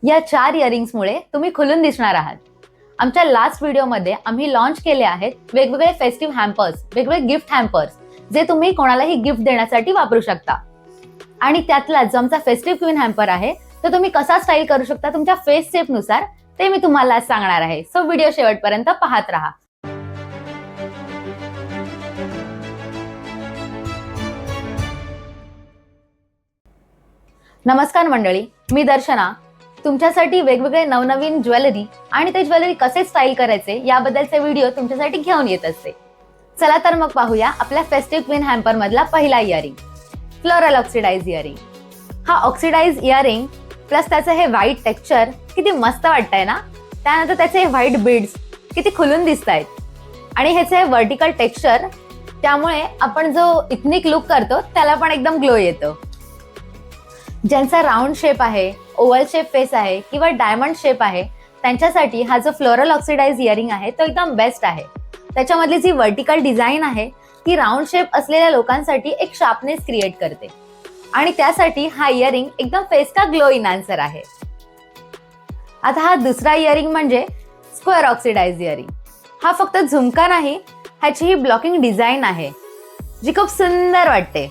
या 4 इयरिंग्समुळे तुम्ही खुलून दिसणार आहात. आमच्या लास्ट व्हिडिओमध्ये आम्ही लॉन्च केले आहेत वेगवेगळे फेस्टिव्ह हॅम्पर्स, वेगवेगळे गिफ्ट हॅम्पर्स, जे तुम्ही कोणालाही गिफ्ट देण्यासाठी वापरू शकता. आणि त्यातला जो आमचा फेस्टिव्ह क्वीन हॅम्पर आहे तो तुम्ही कसा स्टाईल करू शकता तुमच्या फेस शेप नुसार ते मी तुम्हाला सांगणार आहे. सो व्हिडिओ शेवटपर्यंत पाहत राहा. नमस्कार मंडळी, मी दर्शना. तुमच्यासाठी वेगवेगळे नवनवीन ज्वेलरी आणि ते ज्वेलरी कसे स्टाईल करायचे याबद्दलचे व्हिडिओ तुमच्यासाठी घेऊन येत असते. चला तर मग पाहूया आपल्या फेस्टिव्ह क्वीन हॅम्पर मधला पहिला इयरिंग, फ्लोरल ऑक्सिडाइज इयरिंग. हा ऑक्सिडाइज इयरिंग प्लस त्याचं हे व्हाईट टेक्स्चर किती मस्त वाटतंय ना. त्यानंतर त्याचे व्हाईट बीड्स किती खुलून दिसत आहेत आणि ह्याचे व्हर्टिकल टेक्स्चर, त्यामुळे आपण जो इथनिक लुक करतो त्याला पण एकदम ग्लो येतो. ज्यांचा राऊंड शेप आहे, ओव्हल शेप फेस आहे किंवा डायमंड शेप आहे, त्यांच्यासाठी हा जो फ्लोरल ऑक्सिडाइज इयरिंग आहे तो एकदम बेस्ट आहे. त्याच्यामधली जी व्हर्टिकल डिझाईन आहे ती राऊंड शेप असलेल्या लोकांसाठी एक शार्पनेस क्रिएट करते आणि त्यासाठी हा इयरिंग एकदम फेस का ग्लो इनहॅन्सर आहे. आता हा दुसरा इयरिंग म्हणजे स्क्वेअर ऑक्सिडाइज इयरिंग. हा फक्त झुमका नाही, ह्याची ही ब्लॉकिंग डिझाईन आहे जी खूप सुंदर वाटते.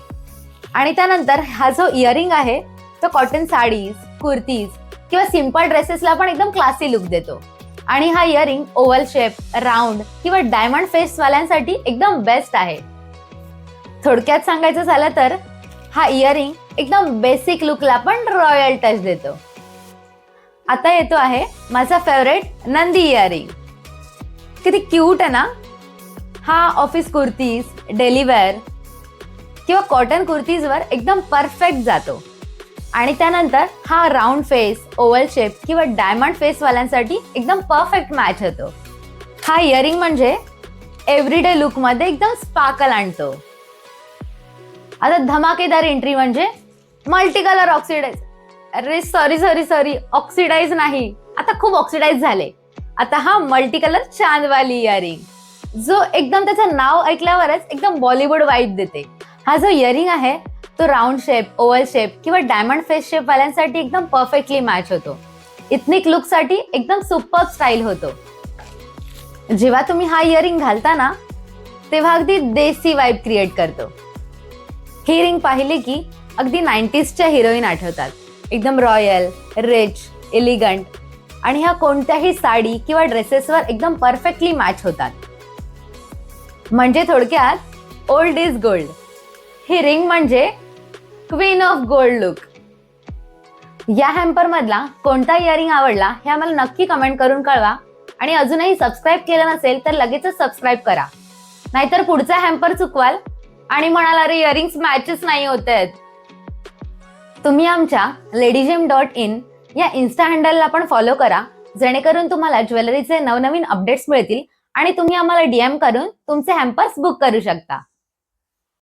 आणि त्यानंतर हा जो इयरिंग आहे तो कॉटन साडीज, कुर्तीज किंवा सिंपल ड्रेसेसला पण एकदम क्लासी लुक देतो. आणि हा इयरिंग ओव्हल शेप, राऊंड किंवा डायमंड फेस वाल्यांसाठी एकदम बेस्ट आहे. थोडक्यात सांगायचं झालं तर हा इयरिंग एकदम बेसिक लुकला पण रॉयल टच देतो. आता येतो आहे माझा फेवरेट नंदी इयरिंग. किती क्यूट आहे ना. हा ऑफिस कुर्तीज, डेली वेअर किंवा कॉटन कुर्तीजवर एकदम परफेक्ट जातो. आणि त्यानंतर हा राऊंड फेस, ओव्हल शेप किंवा डायमंड फेस वाल्यांसाठी एकदम परफेक्ट मॅच होतो. हा इयरिंग म्हणजे एव्हरीडे लुक मध्ये एकदम स्पार्कल आणतो. आता धमाकेदार एंट्री म्हणजे मल्टी कलर ऑक्सिडाइज. अरे सॉरी ऑक्सिडाइज नाही, आता खूप ऑक्सिडाइज झाले. आता हा मल्टी कलर चांदवाली इयरिंग जो एकदम त्याचं नाव ऐकल्यावरच एकदम बॉलिवूड वाईब देते. हा जो इयरिंग आहे तो राऊंड शेप, ओव्हल शेप किंवा डायमंड फेस शेप वाल्यांसाठी एकदम परफेक्टली मॅच होतो. इथनिक लुक साठी एकदम सुपर स्टाईल होतो. जेव्हा तुम्ही हा इयरिंग घालता ना तेव्हा अगदी देसी वाईब क्रिएट करतो. ही रिंग पाहिली की अगदी 90sच्या हिरोईन आठवतात. एकदम रॉयल, रिच, एलिगंट आणि ह्या कोणत्याही साडी किंवा ड्रेसेसवर एकदम परफेक्टली मॅच होतात. म्हणजे थोडक्यात old is gold. He ring म्हणजे क्वीन ऑफ गोल्ड लुक. या हॅम्पर मधला कोणता इयरिंग आवडला हे आम्हाला नक्की कमेंट करून कळवा. आणि अजूनही सबस्क्राईब केलं नसेल तर लगेचच सबस्क्राईब करा, नाहीतर पुढचा हॅम्पर चुकवाल आणि म्हणाल अरे इयरिंग्स मॅचेस नाही होत आहेत. तुम्ही आमच्या ladygem.in या इन्स्टा हँडलला पण फॉलो करा, जेणेकरून तुम्हाला ज्वेलरीचे नवनवीन अपडेट्स मिळतील आणि तुम्ही आम्हाला DM करून तुमचे हॅम्पर्स बुक करू शकता.